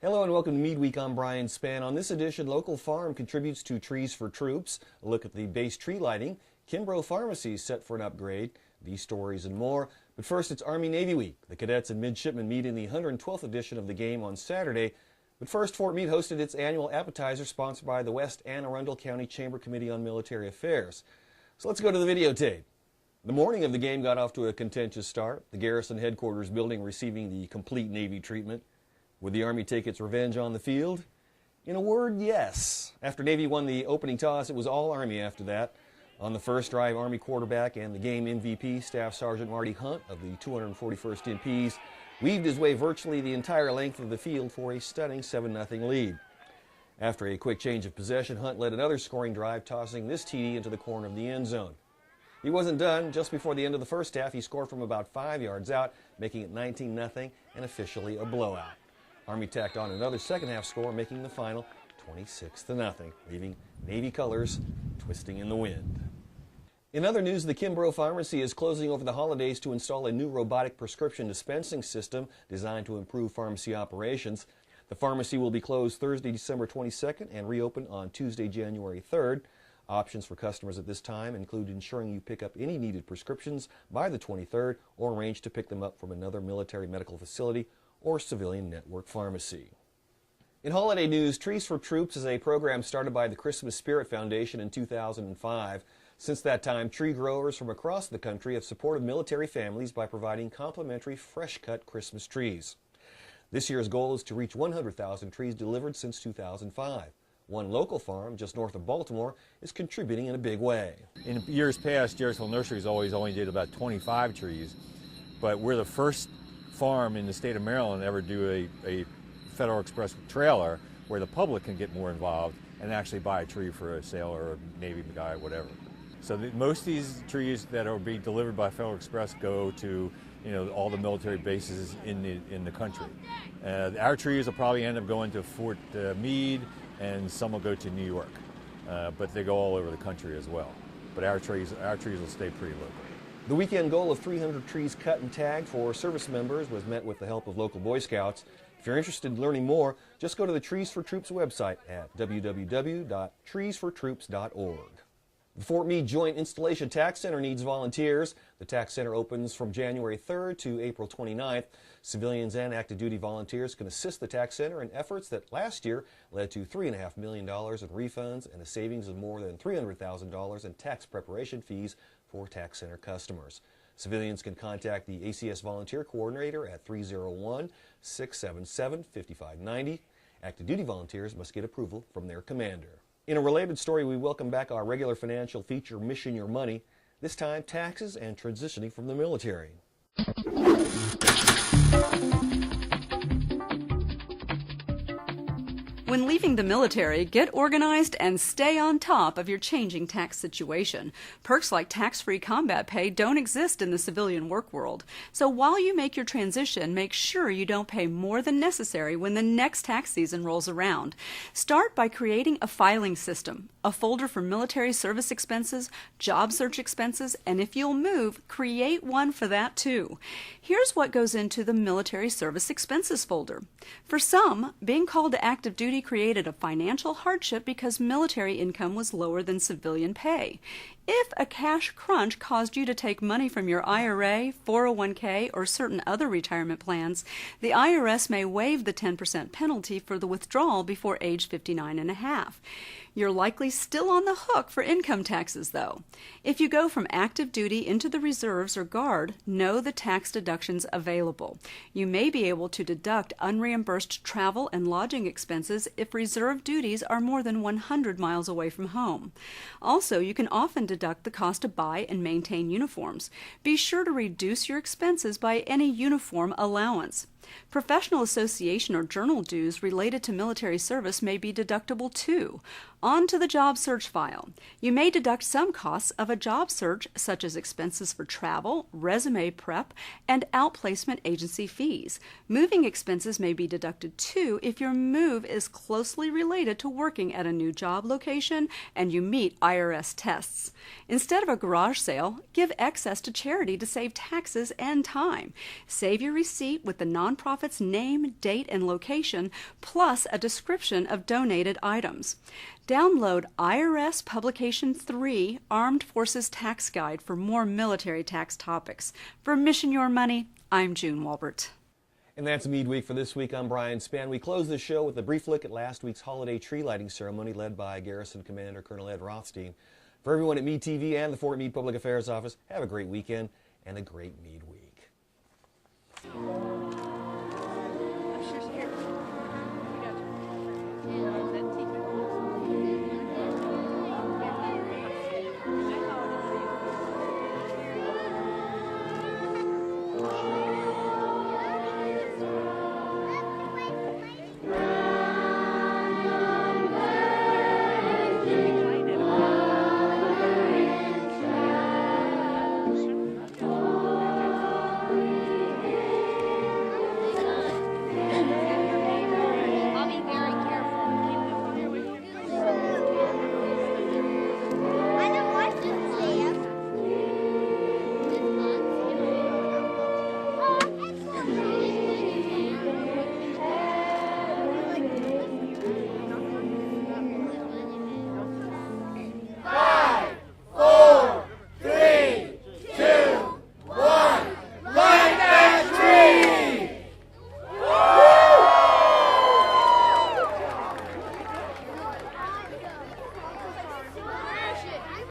Hello and welcome to Meade Week. I'm Brian Spann. On this edition, local farm contributes to Trees for Troops, a look at the base tree lighting, Kimbrough Pharmacy set for an upgrade, these stories and more. But first, it's Army-Navy Week. The cadets and midshipmen meet in the 112th edition of the game on Saturday. But first, Fort Meade hosted its annual appetizer sponsored by the West Anne Arundel County Chamber Committee on Military Affairs. So let's go to the videotape. The morning of the game got off to a contentious start, the Garrison Headquarters building receiving the complete Navy treatment. Would the Army take its revenge on the field? In a word, yes. After Navy won the opening toss, it was all Army after that. On the first drive, Army quarterback and the game MVP, Staff Sergeant Marty Hunt of the 241st MPs, weaved his way virtually the entire length of the field for a stunning 7-0 lead. After a quick change of possession, Hunt led another scoring drive, tossing this TD into the corner of the end zone. He wasn't done. Just before the end of the first half, he scored from about 5 yards out, making it 19-0 and officially a blowout. Army tacked on another second-half score, making the final 26-0, leaving Navy colors twisting in the wind. In other news, the Kimbrough Pharmacy is closing over the holidays to install a new robotic prescription dispensing system designed to improve pharmacy operations. The pharmacy will be closed Thursday, December 22nd and reopen on Tuesday, January 3rd. Options for customers at this time include ensuring you pick up any needed prescriptions by the 23rd or arrange to pick them up from another military medical facility or civilian network pharmacy. In holiday news, Trees for Troops is a program started by the Christmas Spirit Foundation in 2005. Since that time, tree growers from across the country have supported military families by providing complimentary fresh-cut Christmas trees. This year's goal is to reach 100,000 trees delivered since 2005. One local farm just north of Baltimore is contributing in a big way. In years past, Jarrettsville Nurseries always only did about 25 trees, but we're the first farm in the state of Maryland ever do a Federal Express trailer where the public can get more involved and actually buy a tree for a sailor or a Navy guy or whatever. So most of these trees that are being delivered by Federal Express go to all the military bases in the country. Our trees will probably end up going to Fort Meade, and some will go to New York, but they go all over the country as well. But our trees will stay pretty local. The weekend goal of 300 trees cut and tagged for service members was met with the help of local Boy Scouts. If you're interested in learning more, just go to the Trees for Troops website at www.treesfortroops.org. The Fort Meade Joint Installation Tax Center needs volunteers. The tax center opens from January 3rd to April 29th. Civilians and active duty volunteers can assist the tax center in efforts that last year led to $3.5 million in refunds and a savings of more than $300,000 in tax preparation fees for tax center customers. Civilians can contact the ACS Volunteer Coordinator at 301-677-5590. Active duty volunteers must get approval from their commander. In a related story, we welcome back our regular financial feature, Mission Your Money, this time taxes and transitioning from the military. When leaving the military, get organized and stay on top of your changing tax situation. Perks like tax-free combat pay don't exist in the civilian work world. So while you make your transition, make sure you don't pay more than necessary when the next tax season rolls around. Start by creating a filing system, a folder for military service expenses, job search expenses, and if you'll move, create one for that too. Here's what goes into the military service expenses folder. For some, being called to active duty created a financial hardship because military income was lower than civilian pay. If a cash crunch caused you to take money from your IRA, 401k, or certain other retirement plans, the IRS may waive the 10% penalty for the withdrawal before age 59 and a half. You're likely still on the hook for income taxes, though. If you go from active duty into the reserves or Guard, know the tax deductions available. You may be able to deduct unreimbursed travel and lodging expenses if reserve duties are more than 100 miles away from home. Also, you can often deduct the cost to buy and maintain uniforms. Be sure to reduce your expenses by any uniform allowance. Professional association or journal dues related to military service may be deductible too. On to the job search file. You may deduct some costs of a job search, such as expenses for travel, resume prep, and outplacement agency fees. Moving expenses may be deducted too if your move is closely related to working at a new job location and you meet IRS tests. Instead of a garage sale, give excess to charity to save taxes and time. Save your receipt with the nonprofit nonprofit's name, date, and location, plus a description of donated items. Download IRS Publication 3, Armed Forces Tax Guide for more military tax topics. For Mission Your Money, I'm June Walbert. And that's Meade Week for this week. I'm Brian Spann. We close the show with a brief look at last week's holiday tree lighting ceremony led by Garrison Commander Colonel Ed Rothstein. For everyone at Meade TV and the Fort Meade Public Affairs Office, have a great weekend and a great Meade Week.